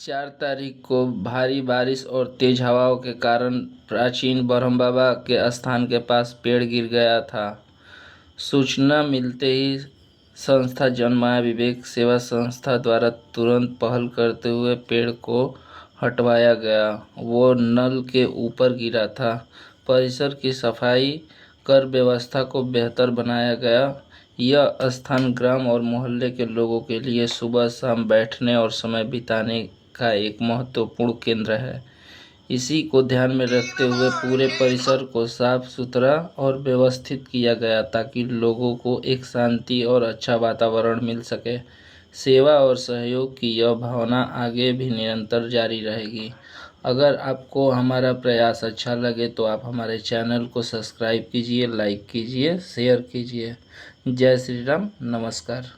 4 तारीख को भारी बारिश और तेज हवाओं के कारण प्राचीन ब्रह्म बाबा के स्थान के पास पेड़ गिर गया था। सूचना मिलते ही संस्था जनमाया विवेक सेवा संस्था द्वारा तुरंत पहल करते हुए पेड़ को हटवाया गया। वो नल के ऊपर गिरा था। परिसर की सफाई कर व्यवस्था को बेहतर बनाया गया। यह स्थान ग्राम और मोहल्ले के लोगों के लिए सुबह शाम बैठने और समय बिताने का एक महत्वपूर्ण केंद्र है। इसी को ध्यान में रखते हुए पूरे परिसर को साफ सुथरा और व्यवस्थित किया गया ताकि लोगों को एक शांति और अच्छा वातावरण मिल सके। सेवा और सहयोग की यह भावना आगे भी निरंतर जारी रहेगी। अगर आपको हमारा प्रयास अच्छा लगे तो आप हमारे चैनल को सब्सक्राइब कीजिए, लाइक कीजिए, शेयर कीजिए। जय श्री राम, नमस्कार।